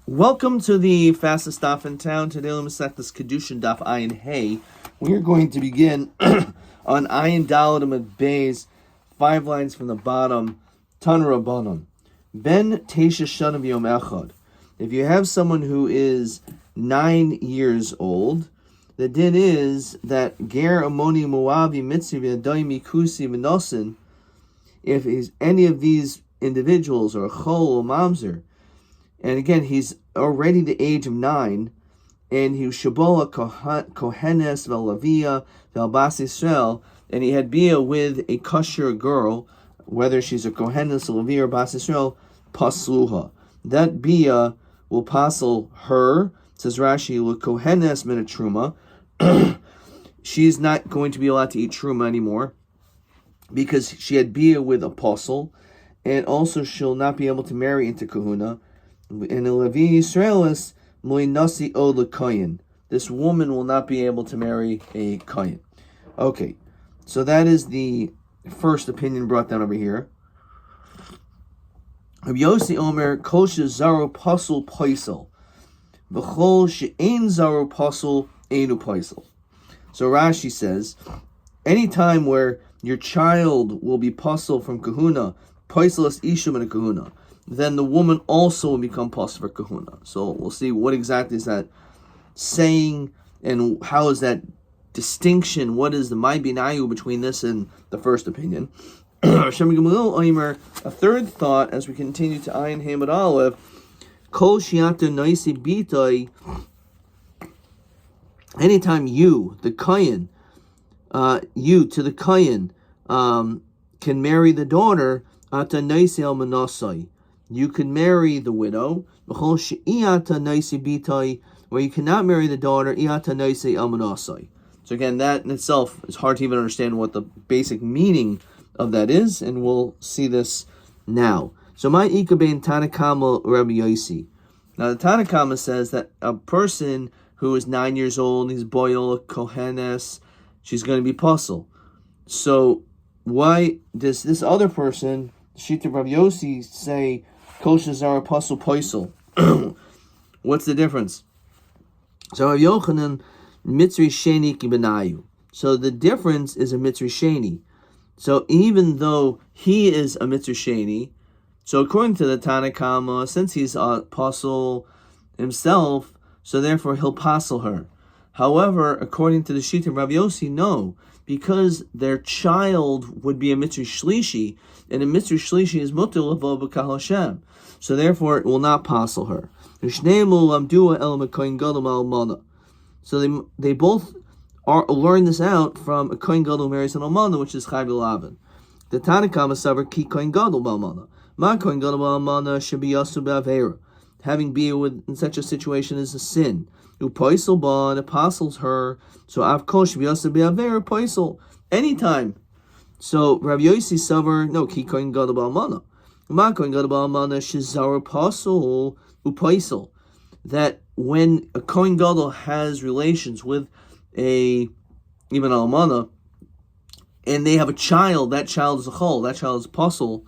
Welcome to the fastest daf in town. Today, Masechtas Kiddushin daf Ayin Hey. We are going to begin on Ayin Daled Amud Beis, 5 lines from the bottom. Tan Rabbanon Ben Teisha Shana Yom Echad. If you have someone who is 9 years old, the din is that Ger Amoni Moavi Mitzvi Adai Mikusi Minosin. If he's any of these individuals or Chol or Mamzer, and again, he's already the age of 9, and he was Shabola Kohenes Velavia Velbas Yisrael, and he had Bia with a kosher girl, whether she's a Kohenes, Lavia, or Bas Yisrael, Pasluha. That Bia will passel her, says Rashi, Kohenes Min Truma. She's not going to be allowed to eat Truma anymore, because she had Bia with apostle, and also she'll not be able to marry into Kahuna. In the Levi Yisraelis, Moinasi O Lekayin. This woman will not be able to marry a Kayin. Okay, so that is the first opinion brought down over here. Rabbi Yossi Omer, Kol Zaro Pasul Paisel. V'chol she'ein Zaro Pasul Einu Paisel. So Rashi says, any time where your child will be pasul from kahuna, paisel is ishum and a kahuna, then the woman also will become pasul for kahuna. So we'll see what exactly is that saying, and how is that distinction, what is the ma'binayu between this and the first opinion. A third thought, as we continue to Ayin Hamad Aleph, Kol shiata noisi bitoi. Anytime you, the Kayin, you to the Kayin, can marry the daughter, ata noisi el manasai. You can marry the widow, where you cannot marry the daughter. So again, that in itself is hard to even understand what the basic meaning of that is, and we'll see this now. So my ikabein Tanakama Rabbi Yossi. Now the Tanakama says that a person who is 9 years old, he's boil kohenes, she's going to be pasul. So why does this other person, Shita Rabbi Yossi, say Kosher Zara Pasul Poisel? What's the difference? So Rav Yochanan Mitzri Sheni Kibenayu. So the difference is a Mitzri Sheni. So even though he is a Mitzri Sheni, so according to the Tanakama, since he's a Pasul himself, so therefore he'll pasul her. However, according to the Shita of Rav Yossi, no, because their child would be a Mitzri Shlishi, and a Mitzri Shlishi is mutter l'vo b'kahal Hashem. So therefore it will not pasul her. So they both learn this out from a Kohen Gadol who marries an Almana, which is Chai B'Lavan. The Tanakama savar ki Kohen Gadol b'Almana. Ma Kohen Gadol b'Almana should be yasu b'Avera. Having been in such a situation is a sin. Upoisel ba, and apostles her. So avkol should be yasu b'Avera poisel anytime. So Rabbi Yossi savar no ki Kohen Gadol b'Almana. Ma Kohen Gadol b'Almana shizar apostle upoisel. That when a Kohen Gadol has relations with even an almana, and they have a child, that child is a chol, that child is apostle,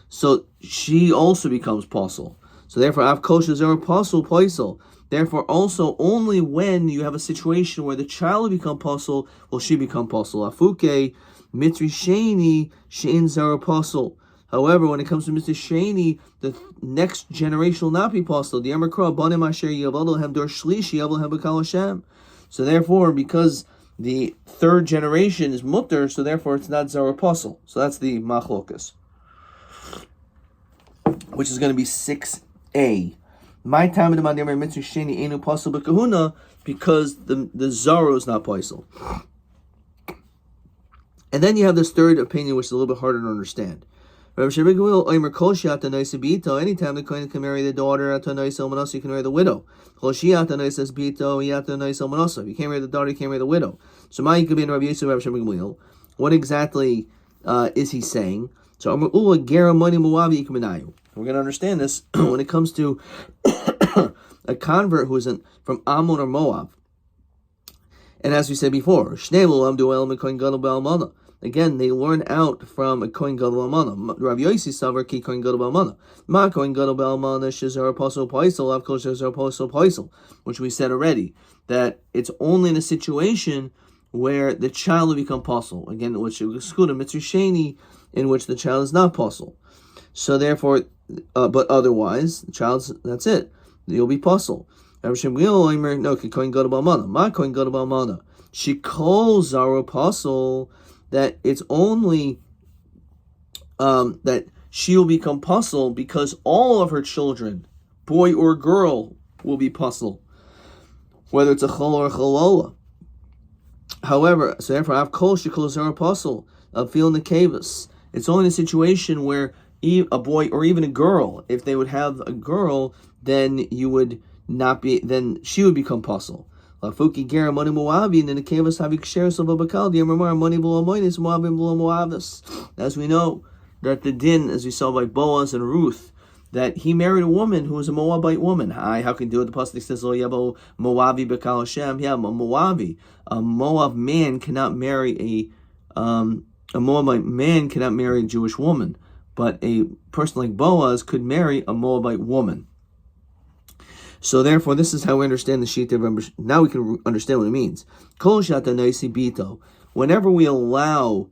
so she also becomes apostle. So therefore, av kosher zera apostle poisel. Therefore, also only when you have a situation where the child will become apostle, will she become apostle. Afuke mitri sheni shein zera apostle. However, when it comes to Mr. Shani, the next generation will not be apostle. The Emerkra banim asher yavadol dor shlishi yavadol b'kal Hashem. So therefore, because the third generation is mutter, so therefore it's not zara apostle. So that's the machlokas, which is going to be 6a. My time in the Mandamar Mitzvah Sheni Enu Apostle B'Kahuna, because the zara is not apostle. And then you have this third opinion, which is a little bit harder to understand. Anytime the Kohen can marry the daughter, you can marry the widow. If you can't marry the daughter, you can't marry the widow. So what exactly is he saying? So we're going to understand this when it comes to a convert who isn't from Ammon or Moab. And as we said before, Again, they learn out from a Kohen Gadol Almana. Rav Yossi Savar Ki Kohen Gadol Almana. Ma Kohen Gadol Almana Shizar Apostle Paisel Av Kol Shizar Apostle Paisel, which we said already, that it's only in a situation where the child will become apostle. Again, which will exclude a mitzvah sheni in which the child is not apostle. So therefore, but otherwise, the child's, that's it. You'll be apostle. No, Kohen Gadol Almana. Ma Kohen Gadol Almana. She calls our apostle that it's only that she will become apostle because all of her children, boy or girl, will be apostle, whether it's a chol or a cholola. However, so therefore, Av Kol Shekol Zar apostle of feeling the kavus. It's only in a situation where a boy or even a girl, if they would have a girl, then you would not be. Then she would become apostle. Lafuki Gera Money Moabi, and then the Kavas Havik Sheres of Abakal, the Amar Money below Moinis, Moabim below Moabdas. As we know, that the din, as we saw by Boaz and Ruth, that he married a woman who was a Moabite woman. How can you do it? The Pasuk says, Lo Yabo Moabi Bekal Hashem. Yeah, a Moabi. A Moab man cannot marry a Moabite man cannot marry a Jewish woman. But a person like Boaz could marry a Moabite woman. So therefore, this is how we understand the Shita of Rabbi. Now we can understand what it means. Kol shata noisi bito. Whenever we allow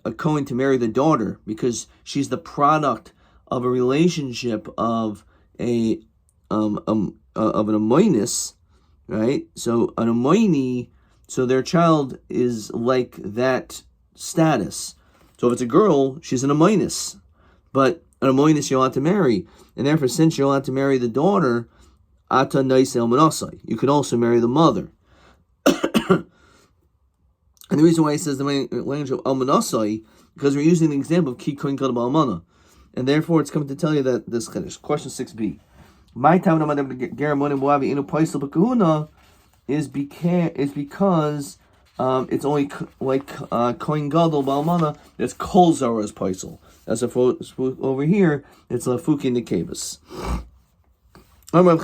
a Kohen to marry the daughter, because she's the product of a relationship of an amoinus, right? So an amoini, so their child is like that status. So if it's a girl, she's an amoinus, but an amoinus you're allowed to marry, and therefore, since you're allowed to marry the daughter, Ata Naisel Manasai. You could also marry the mother. And the reason why he says the language of Almanasai, because we're using the example of Ki Kohen Gadol Almana. And therefore it's coming to tell you that this Kiddush. Question 6b. My time is because it's only like Kohen Gadol Balmana, that's Kol Zara's Paisel. As if over here, it's Lafuki in the Kavas. Everyone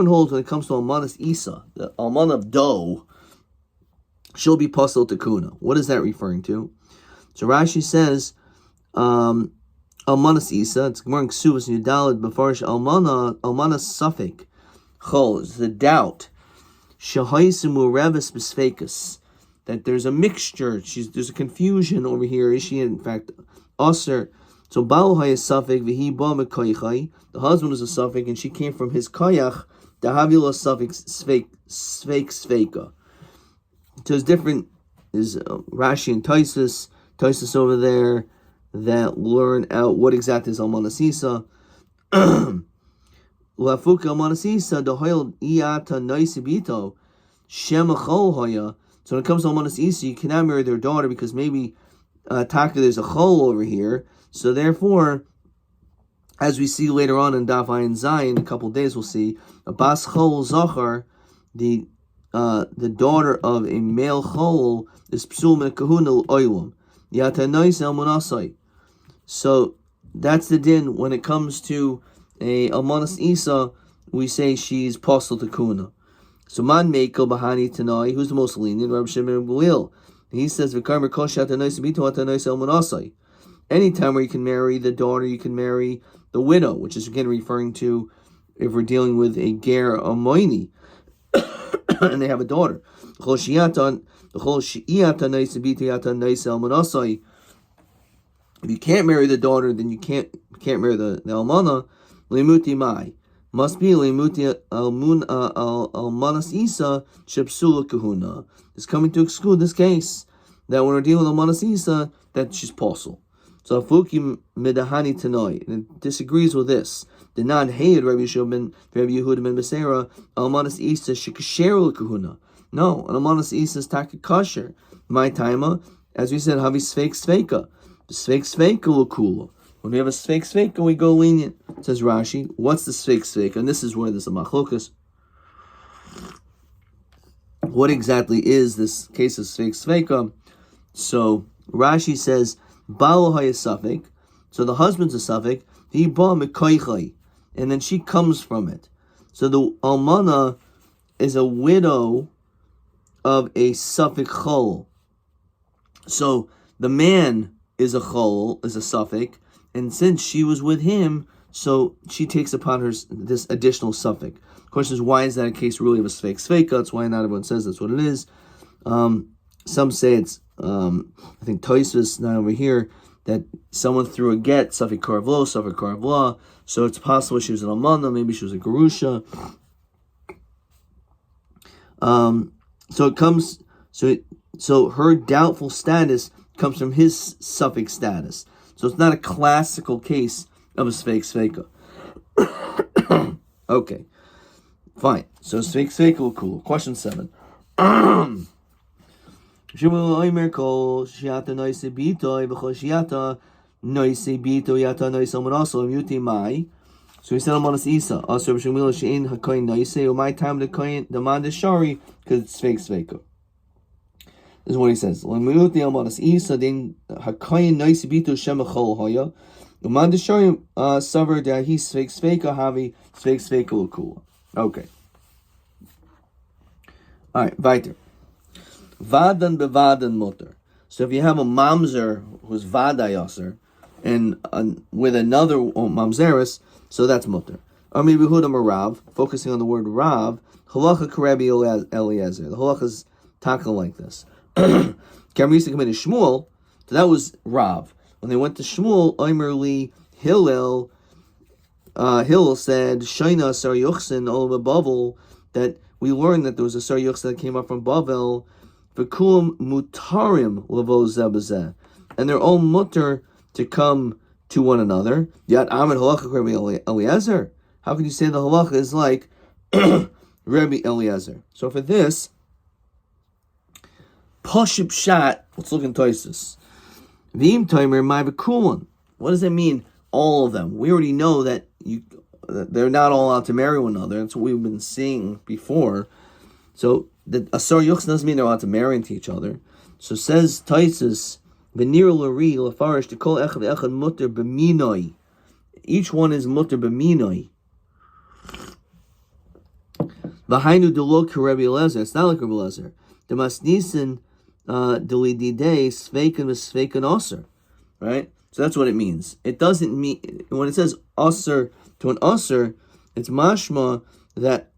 holds when it comes to Almanas Isa, the Alman of dough, she'll be pasul to kuna. What is that referring to? So Rashi says, Almanas Isa, it's Gemara Ksuvas Yudalad Befarish Almanas Safek Chol, is the doubt. Shahaisimu Revis Besfekas, that there's a mixture, there's a confusion over here. Is she in fact Aser? So Ba'uhai is Safek, Vihi Ba Mekoichai. The husband was a Safek, and she came from his Koyach. The Havila Safek Sveika. So it's different. Is Rashi and Taisus over there that learn out what exactly is Almanas Isa. Lafuka Almanas Isa Dohoil Iata Naisibito Shema Chol Hoya. So when it comes to Almanas Isa, you cannot marry their daughter because maybe Taka there's a Chol over here. So therefore, as we see later on in Daf Ayin Zayin, in a couple of days we'll see a Bas Chol Zachar, the daughter of a male Chol is Psul Min Kahuna Oilam Yatanais El Munasai. So that's the din when it comes to a Almanas Isa. We say she's Postal to Kuna. So Man Mekel Bahani Tanai, who's the most lenient? Rabbi Shimon Gamliel. He says V'Karmer Kol Shatanais Bito Atanais El Munasai. Anytime where you can marry the daughter, you can marry the widow, which is again referring to if we're dealing with a ger amoini and they have a daughter. If you can't marry the daughter, then you can't marry the almana. Limuti mai must be limuti almanas isa shepsula kahuna. It's coming to exclude this case that when we're dealing with almanas isa, that she's possible. So Fuki Medahani Tanoi, and it disagrees with this. The non-hated Rabbi Yehuda ben Beseira, Almanas Isa Shikasheru Kahuna. No, an Almanas Isa is Taka Kasher. My timer, as we said, Havi Sveik Sveika. Sveik Sveika Lakula. When we have a Sveik Sveika, we go lenient. Says Rashi, what's the Sveik Sveika? And this is where there's a machlokas. What exactly is this case of Sveik Sveika? So Rashi says, Baal Hayasafik, so the husband's a Safik, he ba mekoichai, and then she comes from it. So the almana is a widow of a suffix chol. So the man is a chol, is a suffix, and since she was with him, so she takes upon her this additional suffix. The question is, why is that a case really of a svek sveka? That's why not everyone says that's what it is. Some say it's, I think Toysvis, not over here, that someone threw a get, suffix karavlo, suffix karavla, so it's possible she was an almana, maybe she was a garusha. So it comes, so her doubtful status comes from his suffix status. So it's not a classical case of a svek sveka. Okay, fine. So svek sveka will cool. Question 7. So he said, Amanas Isa, also Shemila Shein Hakoin Noise, or my time the coin demand is shari, because it's fake sveka. This is what he says. When we look at Amanas Isa, then Hakoin Noise Bito Shemachol Hoya, demand is shari, suffer that he's fake sveka, havi, fake sveka will cool. Okay. Alright, weiter. Vadan bevadan mutter. So if you have a mamzer who's vaday aser, and with another mamzeris, so that's mutter. Or maybe Hudam or Rav, focusing on the word Rav, halacha karebi Eliezer. The halacha is talking like this. Kamrisa committed Shmuel, so that was Rav. When they went to Shmuel, Omer li Hillel said, Shaina Sar Yuchsin Ol Bavel, that we learned that there was a Sar Yuchsin that came up from Bavel, V'kulam mutarim lavo zebazeh, and they're all mutter to come to one another. Yet Amid halacha Rabbi Eliezer. How can you say the halacha is like Rabbi Eliezer? So for this, Pashib Shat, let's look in Toysus. V'im Toimer my v'kulan. What does it mean? All of them. We already know that they're not all allowed to marry one another. That's what we've been seeing before. So the Asar Yuchs doesn't mean they're allowed to marry into each other. So says Taisus, Venir Lari Lafarish to call Echad Echad Mutter B'minoi. Each one is Mutter B'minoi. V'hainu Delok Rabbi Eliezer. It's not like Rabbi Eliezer. The Masnisin Delididei Sveikan V'Sveikan Aser. Right? So that's what it means. It doesn't mean, when it says Aser to an Aser, it's mashma that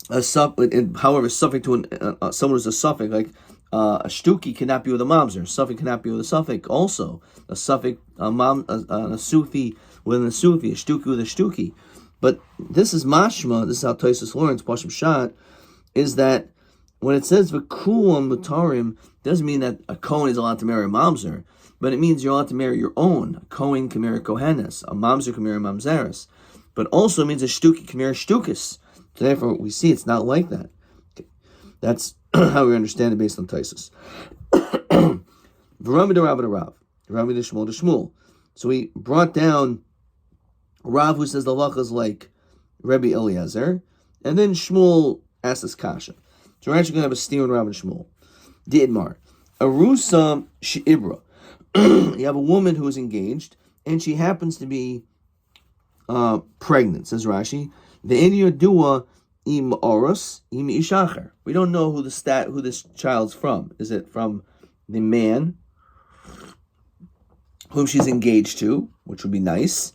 however, suffix to someone who's a suffix, like a shtuki cannot be with a mamzer. Suffix cannot be with a suffix. Also, a suffix, a sufi with a sufi, a shtuki with a shtuki. But this is mashma. This is how Tosis learns. Pashim Shat is that when it says v'kulam mutarim, doesn't mean that a kohen is allowed to marry a mamzer, but it means you're allowed to marry your own. A kohen can marry kohenes, a mamzer can marry mamzeres, but also means a shtuki can marry shtukis. So therefore, we see it's not like that. Okay. That's how we understand it based on Taisus. V'rami de Rav de Rav. Rami de Shmuel de Shmuel. So we brought down Rav, who says the halacha is like Rabbi Eliezer, and then Shmuel asks this kasha. So we're actually going to have a steer on Rav and Shmuel. Di'idmar. Arusa she'ibra. You have a woman who is engaged, and she happens to be pregnant, says Rashi. The Dua im Oros im Ishacher. We don't know who this child's from. Is it from the man whom she's engaged to, which would be nice,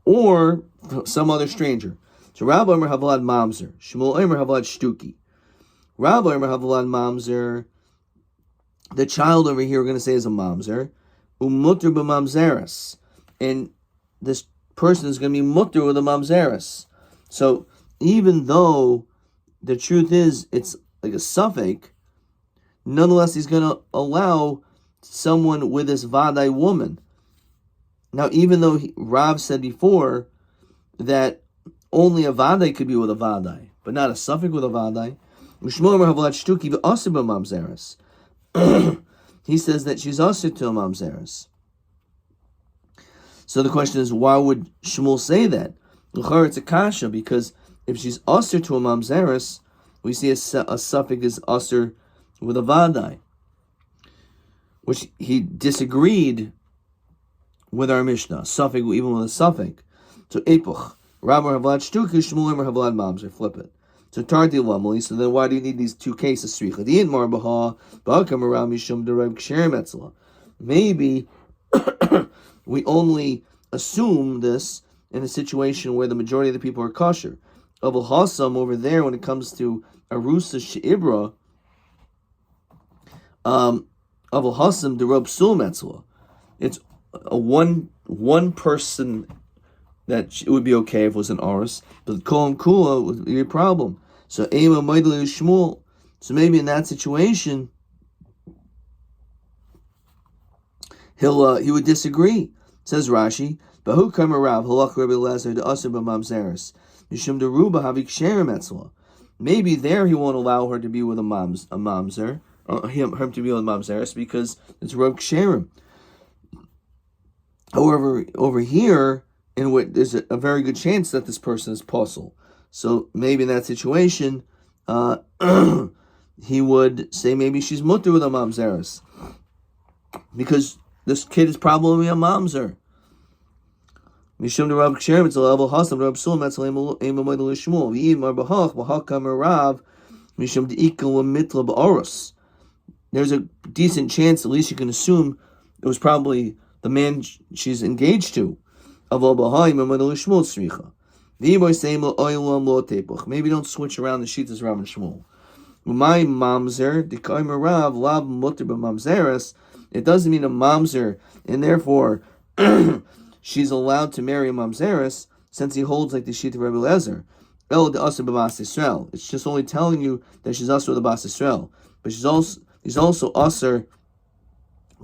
or some other stranger? So Rav Omer Havlad Mamzer, Shmuel Omer Havlad Shtuki. Rav Omer Havlad Mamzer. The child over here we're going to say is a mamzer. Umutter b'mamzeres, and this person is going to be mutter with a mamzeres. So even though the truth is it's like a suffix, nonetheless he's going to allow someone with this vadai woman. Now, even though Rav said before that only a vadai could be with a vadai, but not a suffix with a vadai, he says that she's also to a mamzeres. So the question is, why would Shmuel say that? It's a kasha, because if she's usher to a mamzeres, we see a suffix is usher with a vadai, which he disagreed with our Mishnah. Suffix even with a suffix. So epuch, Rabbi Havlad Shtuki, Shmuel Havlad Mamzer. Flip it. So Tardi Lamali, so then why do you need these two cases? Maybe we only assume this in a situation where the majority of the people are kosher. Abul Hassam over there, when it comes to Arusa She'ibra, Abul Hassam the Rob Sul Metzlah. It's a one person that it would be okay if it was an Aris, but Kolam Kula would be a problem. So Ema Maidli Shmuel. So maybe in that situation, he would disagree. Says Rashi, Bahu Kamer Rav Halach Rabbi Lezer the Aser b'Mamzeres Mishum Deruba Havik Sherem Etzla. Maybe there he won't allow her to be with a mamzer, or him to be with a mamzeres because it's Rab Sherem. However, over here, in which there's a very good chance that this person is puzzle. So maybe in that situation, he would say maybe she's mutter with a mamzeres because this kid is probably a mamzer. Mishum the Rab Sherem, it's a level hasam Rab Sul Metzalem Emamoid Lishmul. V'imar Bahach Bahakam Rav Mishum the Ikal Mitla Ba'oros. There's a decent chance, at least you can assume, it was probably the man she's engaged to. Maybe don't switch around the Shitas Rav and Shmuel. My mamzer, the Kaimer Rav, Lab Mutter b'Mamzeres, it doesn't mean a mamzer, and therefore she's allowed to marry a mamzeres, since he holds like the Shita Rebbe Lezer. El de Aser b'Bas Yisrael. It's just only telling you that she's Aser with the Bas Yisrael, but he's also Aser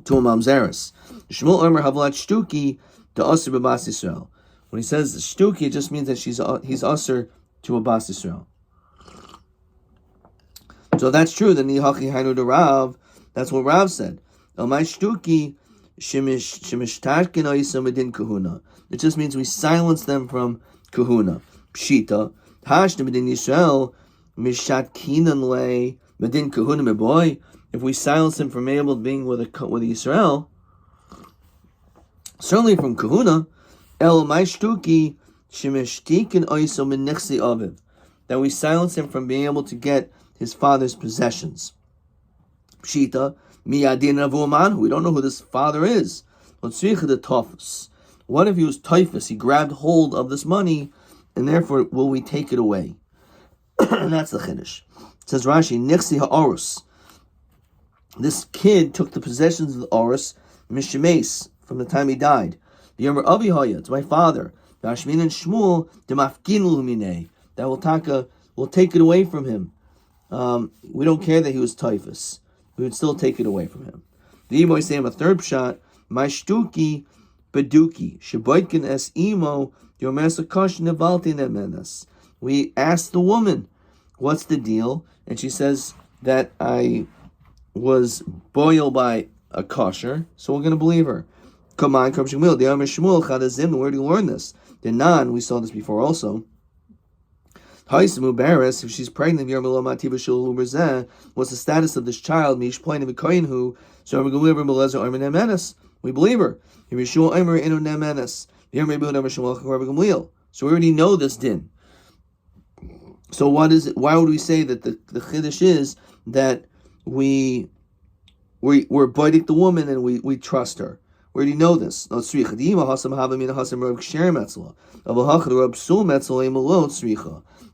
to a mamzeres. Shmuel Omer Havlat Shtuki to Aser b'Bas Yisrael. When he says Shtuki, it just means that he's Aser to a Bas Yisrael. So that's true. Then Nihachi Hainu to Rav. That's what Rav said. El my Shtuki shemishtarkin oisam medin kahuna. It just means we silence them from kahuna. Pshita hashna medin Yisrael mishatkinan le medin kahuna meboy. If we silence them from being with Yisrael, certainly from kahuna. El maishtuki shemishtikin oisam menichsi aviv. That we silence him from being able to get his father's possessions. Pshita. We don't know who this father is. What if he was typhus? He grabbed hold of this money, and therefore will we take it away? And that's the chiddush. It says Rashi, Nixi ha'orus. This kid took the possessions of the orus, mishemes, from the time he died. The Yomer Avihaya, it's my father. Ashmin and Shmuel, demafkin lumine. That will take it away from him. We don't care that he was typhus. We would still take it away from him. The Imoy say him a third shot, my shtuki beduki, sheboitkin es imo, yomersakosh nevalti nemenas. We asked the woman, what's the deal? And she says that I was boiled by a kosher, so we're going to believe her. Come on, come Shmuel. The Amr Shmuel chadazim. Where do you learn this? The Nan, we saw this before also. If she's pregnant, what's the status of this child? We believe her. So we already know this din. So what is it? Why would we say that the chiddush is that we're biting the woman and we trust her? We already know this.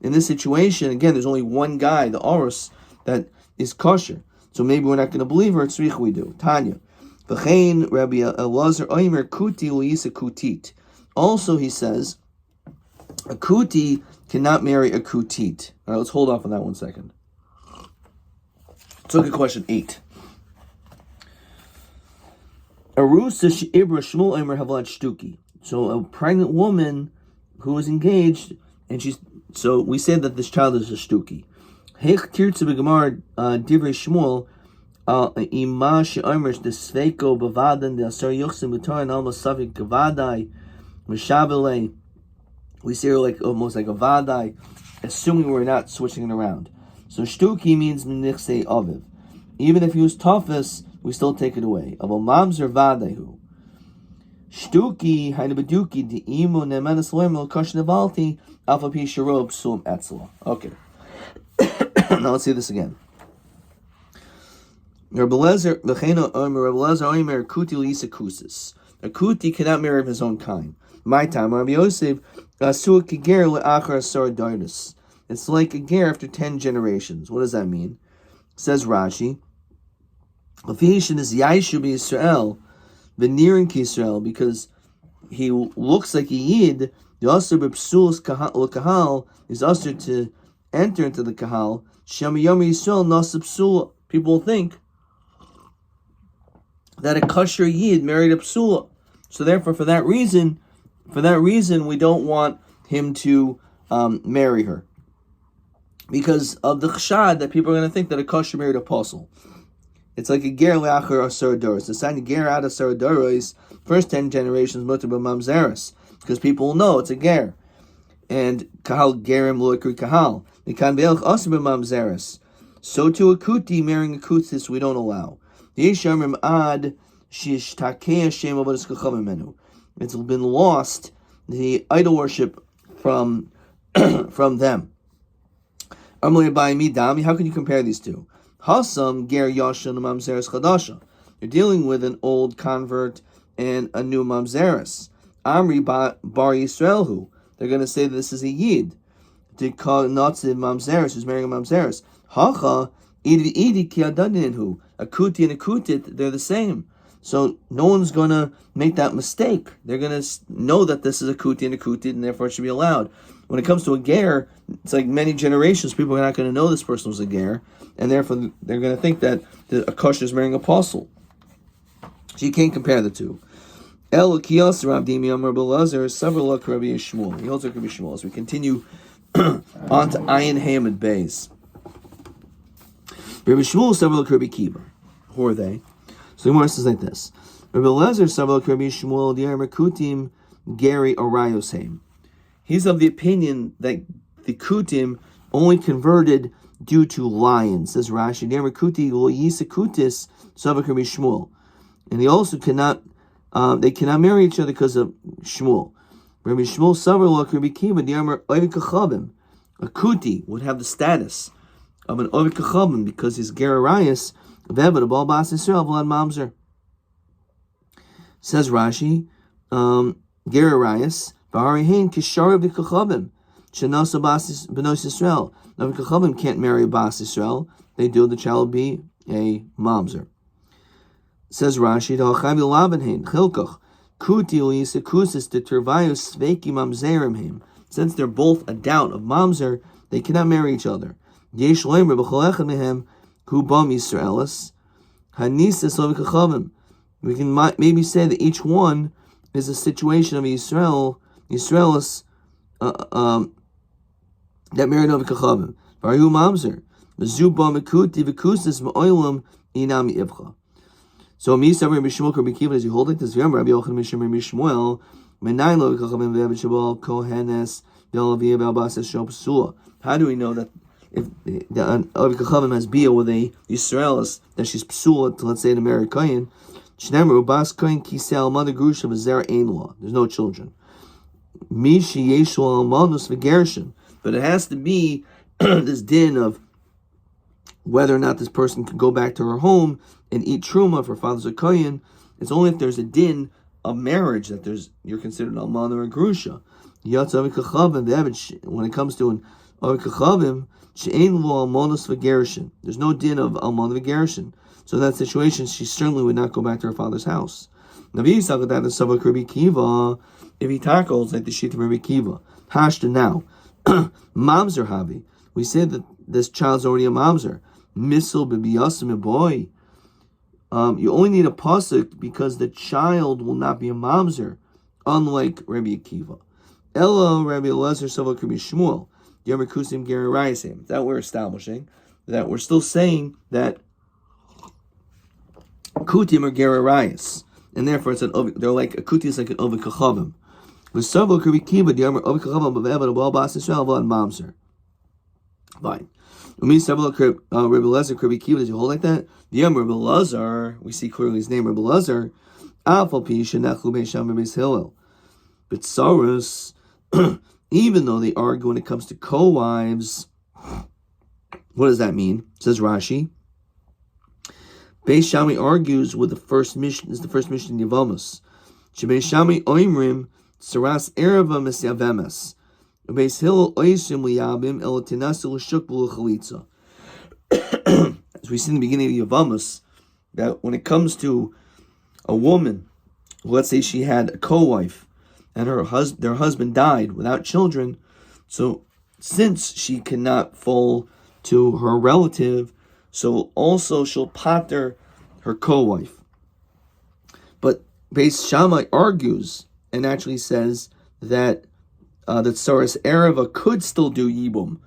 In this situation, again, there's only one guy, the Orus, that is kosher. So maybe we're not going to believe her. Tzricha we do. Tanya. Rabbi Elazar Oimer Kuti Luisa Kutit. Also, he says, a Kuti cannot marry a Kutit. All right, let's hold off on that 1 second. Let's look at question 8. So a pregnant woman who is engaged, and so we say that this child is a shtuki. Divrei Shmuel ima she'omer desveiko bavadan de'asar yuchsim b'toran alma savik gavadai mishavele. We say like almost like a vadai, assuming we're not switching it around. So shtuki means nichsei aviv. Even if he was toughest, we still take it away. Aval mamzer vadahu. Shtuki hainu beduki di imo nemenas loim el kosh nevalti alpha pi sharob sum etzla. Okay. Now let's see this again. Rabbi Lezer Omer Kuti Lisa Kusis. A Kuti cannot marry of his own kind. My time, Rabbi Yosef Asua Kiger Le'achar Asar Dardus. It's like a ger after 10 generations. What does that mean? Says Rashi, Afishin is Yaishu Yisrael, Veneering Kisrael, because he looks like a Yid. The Asur B'Psulas Kahal is Asur to enter into the Kahal. Shem Yomi Yisrael Nasib Psula. People will think that a kosher Yid married a Psula. So therefore, for that reason, we don't want him to marry her. Because of the chshad that people are going to think that a kosher married a apostle. It's like a ger le'achar asar doros. The sign ger out asar doros, first 10 generations mutar b'mamzeres, because people will know it's a ger. And kahal gerim lo'ikri kahal. Mikan be'elch asar b'mamzeres. So to a kuti marrying a kutis we don't allow. It's been lost, the idol worship from them. How can you compare these two? Hasam ger yashan mamzeres chadasha. You're dealing with an old convert and a new mamzeres. Amri bar Yisraelhu. They're going to say this is a yid. Dikah natziv mamzeres, who's marrying a mamzeres. Hacha idi ki adaninhu. A kuti and a kutit, they're the same. So no one's going to make that mistake. They're going to know that this is a kuti and a kutit, and therefore it should be allowed. When it comes to a ger, it's like many generations, people are not going to know this person was a ger, and therefore they're going to think that a kosher is marrying an apostle. So you can't compare the two. El Kiyas Rav Dimi Amar Belazar several like Rabbi Shmuel. He holds like Rabbi Shmuel. As we continue on to Ayin Hamid Beis. Rabbi Shmuel several like Rabbi Kiva. Who are they? So the Gemara says like this: Rabbi Lezer several like Rabbi Shmuel Diarmer Kutim Geri Arayosheim. He's of the opinion that the Kutim only converted due to lions, says Rashi. Diarmer Kuti lo Yisa Kutis Savak Rabbi Shmuel, and they also cannot marry each other because of Shmuel. Rabbi Shmuel several like Rabbi Kiva Diarmer Oivik Kachavim. A Kuti would have the status of an Oivik Kachavim because his Gerarayas Vebet of all Bas Yisrael Vlad Mamzer. Says Rashi, Gerarayas V'harihin Kisharav V'Kachavim Shenasa Bas B'nos Yisrael. Now V'Kachavim can't marry a Bas Yisrael. They do, the child will be a Mamzer. Says Rashi, D'Hachav Yelavenhein Chilkach Kuti L'Yisekusis D'Tervayus Sveki Mamzerim Him. Since they're both a doubt of Mamzer, they cannot marry each other. Yesh Leimer B'Chol Echad Mehem Hu Bam Yisraelis Hanisas L'V'Kachavim. We can maybe say that each one is a situation of Yisraelis that married over Kachavim. Varu Mamzer Zuba Mekuti V'Kusas Ma'olam Inami Ibcha. So Misa Rabbi Shmuel Rabbi Kiva, as you hold it, this Rabbi Yochanan Mishum Rabbi Shmuel Menai Lo Kachavim Ve'Avet Shabal Kohenes Ve'Alavi Ve'Albas Shal Psula. How do we know that if the Avi Kachavim has bia with a Yisraelis that she's psula to, let's say, to marry Kayin? Shnemer Ubas Kayin Kisel Mother Grusha V'Zer Ein Law. There's no children. Mishi Yeshua Almanus V'Gershin. But it has to be this din of whether or not this person can go back to her home and eat truma if her father's a Kayin. It's only if there's a din of marriage that you're considered Alman or a Grusha. Yatz Avi Kachavim Ve'Avet. When it comes to an Avi Kachavim, she'ein lo almonos v'gerishin. There's no din of almon v'gerishin. So in that situation, she certainly would not go back to her father's house. Navi Yisrael the Savak Rabbi Kiva, if he tackles like the sheet of Rabbi Kiva, hashta now, mamzer havi. We said that this child's already a mamzer. Missile b'biyasim boy. You only need a pasuk because the child will not be a mamzer, unlike Rabbi Akiva. Ella Rabbi Elazar Savak Rabbi Shmuel. That we're establishing, that we're still saying that kutim are gerarayis, and therefore it's they're like a kuti is like an ovi kachavim. V'savol Rabbi Kiva diamer ovi kachavim b've'evad abal bas Yisrael v'ad mamzer. Fine. Umi savol Rabbi Lezer Rabbi Kiva. Does you hold like that? Diamer Rabbi Lezer. We see clearly his name Rabbi Lezer. Afal pi shenechu beisham v'beis Hillel. But Sarus. Even though they argue when it comes to co-wives, What does that mean? Says Rashi. Beis Shammai argues with the first mission. Is the first mission in Yevamos. Beis Shammai oimrim saras ereva misyavemes. Beis Hillel oisim liyabim el tinasu l'shuk b'luchalitza. As we see in the beginning of Yevamos, that when it comes to a woman, let's say she had a co-wife, and their husband died without children, so since she cannot fall to her relative, so also she'll pater her co-wife. But Beis Shammai argues and actually says that that Saras Ereva could still do Yibum.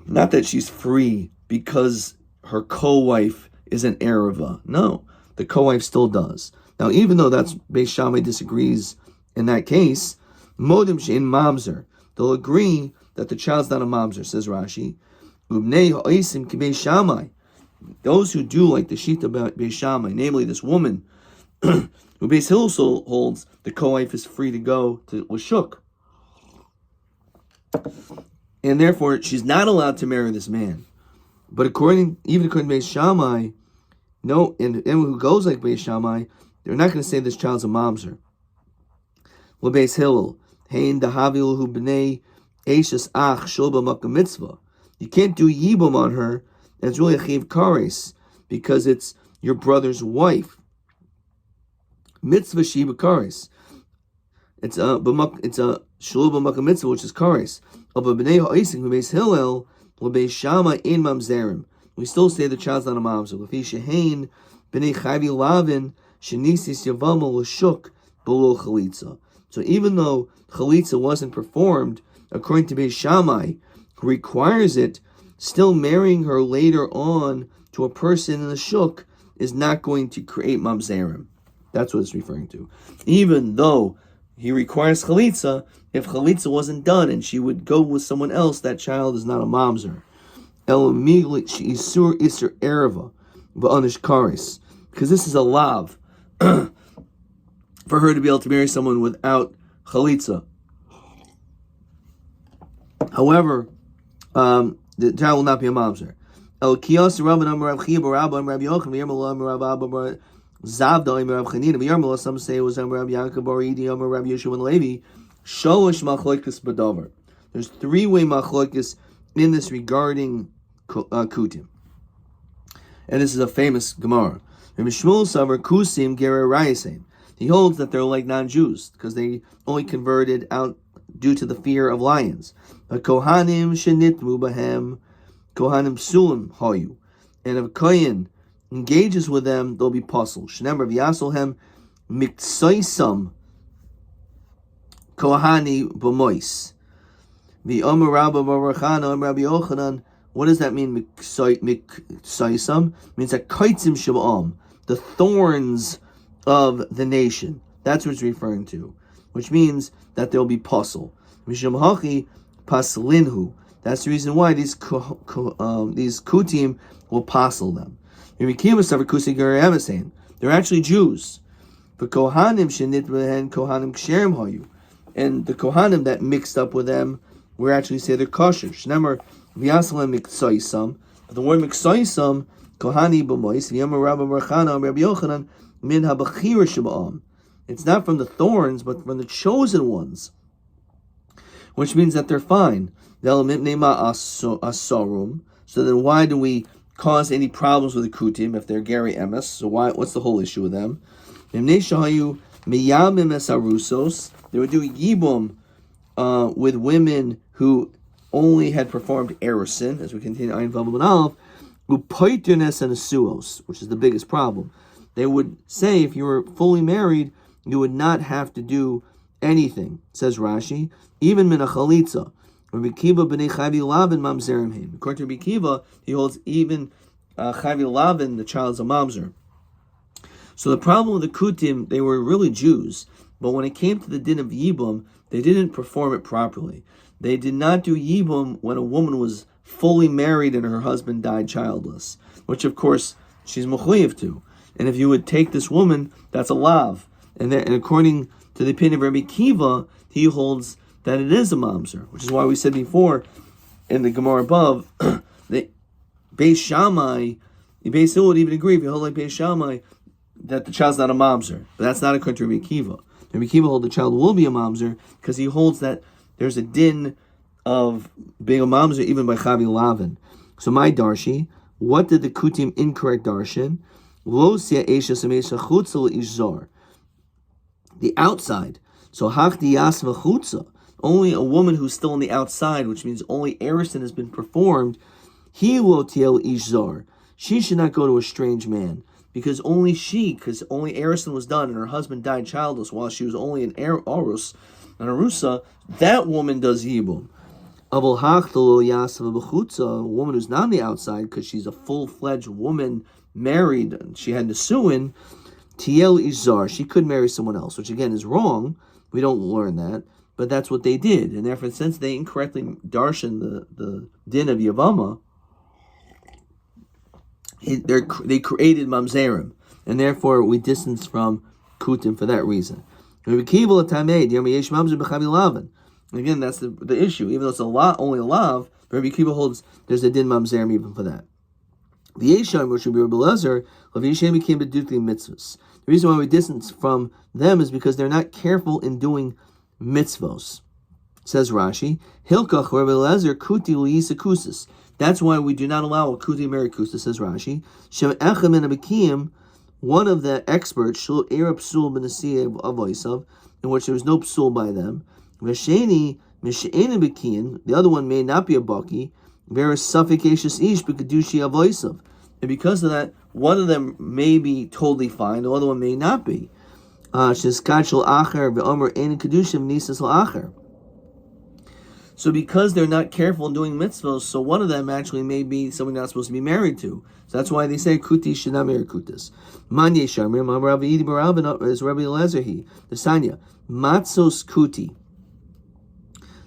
Not that she's free because her co-wife is an Ereva. No, the co-wife still does. Now, even though that's Beis Shammai disagrees in that case, Modim Shein Mamzer, they'll agree that the child's not a Mamzer, says Rashi. Ubnei ha'osim ki Beis Shammai, those who do like the Shita Beis Shammai, namely this woman, who Beis Hillel holds the co-wife is free to go to Lashuk. And therefore, she's not allowed to marry this man. But even according to Beis Shammai, no, and who goes like Beis Shammai, they're not going to say this child's a mamzer. Beis Hillel, hein dahavil hu b'nei eishes ach shulba makam mitzvah. You can't do yibum on her, and it's really a chiv kares, because it's your brother's wife. Mitzvah shiba kares. It's a shulba makam mitzvah, which is kares. Of a b'nei ha'ising hu Beis Hillel, Beis Shammai in mamzerim. We still say the child's not a mamzer. L'fi shehein b'nei chayvi lavin shenisis yavamo l'shuk below chalitza. So even though chalitza wasn't performed, according to Beis Shammai, who requires it, still marrying her later on to a person in the shuk is not going to create mamzerim. That's what it's referring to. Even though he requires chalitza, if chalitza wasn't done and she would go with someone else, that child is not a mamzer. El migli she isur iser ereva v'anish kares, because this is a lav for her to be able to marry someone without chalitza. However, the child will not be a mamzer. El kiyos Rabban Amar Rav Chiya Rabba Amar Rav Yochanan V'Yarmala Amar Rav Abba Zavda Amar Rav Chanina V'Yarmala. Some say it was Amar Rav Yaakov Bar Idi Amar Rav Yeshua and Levi. Sholosh machlokes b'davar. There's three-way machlokes in this regarding kutim, and this is a famous Gemara. Rabbi Shmuel Savar Kusim Gerer Rayasein. He holds that they're like non-Jews because they only converted out due to the fear of lions. But Kohanim shenitmu bahem, Kohanim sulim hayu, and if a kohen engages with them, they'll be puzzled. Shneim Rav Yasolhem miksaisam Kohani b'mois. The Amar Rabba Barachana Amar Rabbi Yochanan. What does that mean? Miksaisam means that kaitzim shabam, the thorns of the nation. That's what it's referring to, which means that they'll be puzzled. Mishum hachi paslinhu. That's the reason why these kutim will puzzle them. They're actually Jews. But kohanim shenit behen kohanim ksherim hayu. And the Kohanim that mixed up with them, we actually say they're kosher. Shnemer v'yasalem miksaisam. But the word miksaisam, Kohani b'mois, v'yamar Rabba Barachana, Rabbi Yochanan, min habachira sheba'am. It's not from the thorns, but from the chosen ones. Which means that they're fine. Asarum. So then why do we cause any problems with the Kutim if they're Gary Emes? So what's the whole issue with them? They would do yibum with women who only had performed erusin, as we continue Ayin Vav and Aleph, upoiternes and asuos, which is the biggest problem. They would say if you were fully married, you would not have to do anything, says Rashi, even min a chalitza. Rabbi Kiva b'nei Chavi Lavin mamzerim him. According to Rabbi Kiva, he holds even Chavi Lavin, the child's a mamzer. So the problem with the Kutim, they were really Jews, but when it came to the din of Yibum, they didn't perform it properly. They did not do Yibum when a woman was fully married and her husband died childless, which of course she's mechuyev to. And if you would take this woman, that's a lav. And according to the opinion of Rabbi Kiva, he holds that it is a mamzer, which is why we said before in the Gemara above, that Beis Shammai, Beis Hillel would even agree if you hold like Beis Shammai that the child's not a mamzer, but that's not according to Rabbi Akiva. Rabbi Akiva holds the child will be a mamzer because he holds that there's a din of being a mamzer even by Chavi Lavin. So my Darshi, what did the Kutim incorrect Darshan? Lo sia esha semesha chutza ishzar. The outside. So hachdi yas v'chutza. Only a woman who's still on the outside, which means only erison has been performed. He lo tiel ishzar. She should not go to a strange man. Because only erison was done and her husband died childless while she was only an arus, an arusa, that woman does yibum. A woman who's not on the outside because she's a full-fledged woman married, she had Nesuin, Tiel Izar, she could marry someone else, which again is wrong. We don't learn that, but that's what they did. And therefore, since they incorrectly darshan the din of Yavama, they created mamzerim, and therefore we distance from kutim for that reason. Again, that's the issue. Even though it's only a lav, Rabbi Akiva holds there's a din mamzerim even for that. The reason why we distance from them is because they're not careful in doing mitzvos. Says Rashi, Hilkach Rabbi Elazar kuti liyisakusis. That's why we do not allow a kuti merikusa, says Rashi. Shem echem and abikim, one of the experts, shul erab psul b'nasiyah of Oisav, in which there was no psul by them. V'sheni mishe'en abikin, the other one may not be a baki. Veris suffocacious ish b'kedushi of Oisav. And because of that, one of them may be totally fine, the other one may not be. Sheskat shel acher v'omer ein kedushim nisas l'acher. So because they're not careful in doing mitzvahs, so one of them actually may be someone not supposed to be married to. So that's why they say kuti should not marry kutas. Manye shamir, Rabbi Yidi Barabin is Rabbi Elazar he. The Sanya, matzos kuti,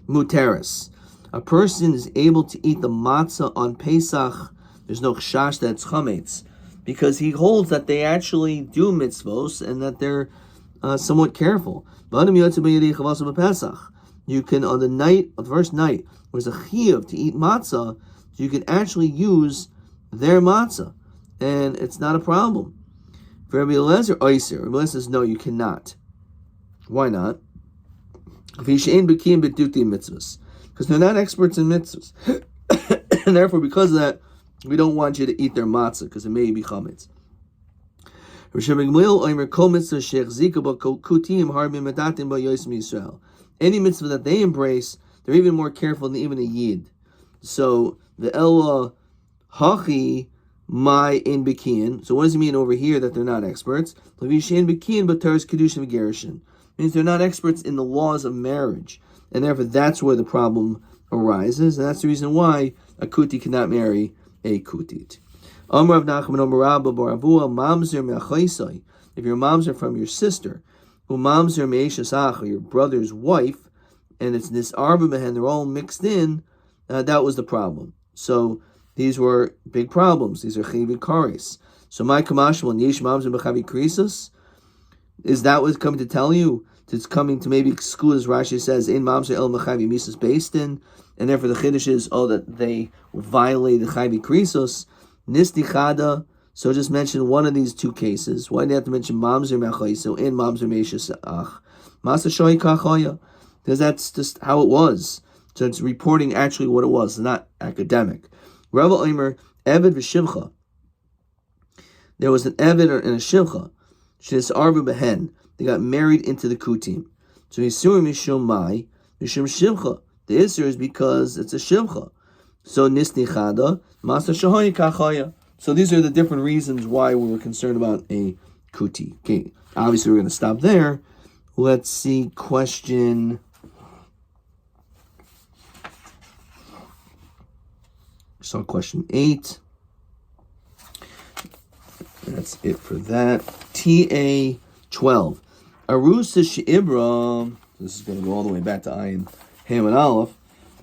muteris. A person is able to eat the matzah on Pesach. There's no chash that's chametz, because he holds that they actually do mitzvos and that they're somewhat careful. You can, on the first night, where there's a chiyuv to eat matzah, you can actually use their matzah, and it's not a problem. For Rabbi Elazar, Oyser, Rabbi Elazar says, no, you cannot. Why not? Because they're not experts in mitzvahs. And therefore, because of that, we don't want you to eat their matzah, because it may be chametz. Any mitzvah that they embrace, they're even more careful than even a yid. So the Ella Hachi my in Bikian. So what does it mean over here that they're not experts? Lavishan Bikian but Taras Kiddushin Gerushin. Means they're not experts in the laws of marriage. And therefore that's where the problem arises. And that's the reason why a kuti cannot marry a kutit. Amar of Nachman Amar Rabba Baravua Mamzer Me'achaisai. If your moms are from your sister, who moms are me'eshasach, your brother's wife, and it's nisarba behen, they're all mixed in, that was the problem. So these were big problems. These are chivi kares. So my kamashmal and yesh moms and bechavi krisus, is that what's coming to tell you? It's coming to maybe exclude, as Rashi says, in moms el mechavi misas based in, and therefore the chiddush is, that they violate the chavi krisus, nistichada. So just mention one of these two cases. Why do you have to mention mamzer me'achaiso and mamzer me'eshasach? Masa shoy kachoya. Because that's just how it was. So it's reporting actually what it was, not academic. Rabbi Omer, Eved v'shivcha. There was an Eved and a shivcha. Shis arva behen. They got married into the kutim. So Yisur mishum mai, mishum shivcha. The Yisur is because it's a shivcha. So nisnichada, masa shoy kachoya. So these are the different reasons why we were concerned about a kuti. Okay, obviously we're going to stop there. Let's see question. So question 8. That's it for that. TA 12. Arusa she'ibra. This is going to go all the way back to Ayin, Ham, and Aleph.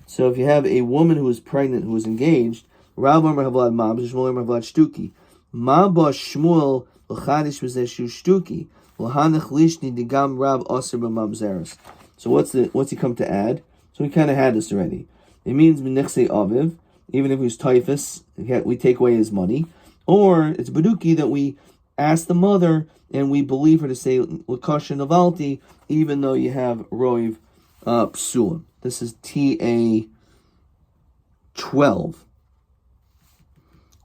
So if you have a woman who is pregnant, who is engaged, Rav Amar Havlad Mab, Shmuel Amar Havlad Shtuki. Maba Shmuel l'chadish b'zeh shtuki l'hanach lishni digam Rav Aser b'mamzeres. So what's he come to add? So we kind of had this already. It means b'nechsei aviv even if it was typhus, we take away his money. Or it's Baduki that we ask the mother and we believe her to say Lakasha Navalti, even though you have Roiv Psulim. This is TA 12,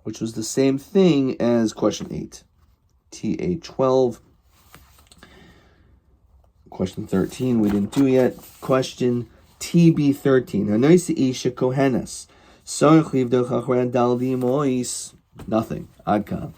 which was the same thing as question 8. TA 12. Question 13 we didn't do yet. Question TB 13. Hanoisi Isha Kohenes. Nothing. Adkan.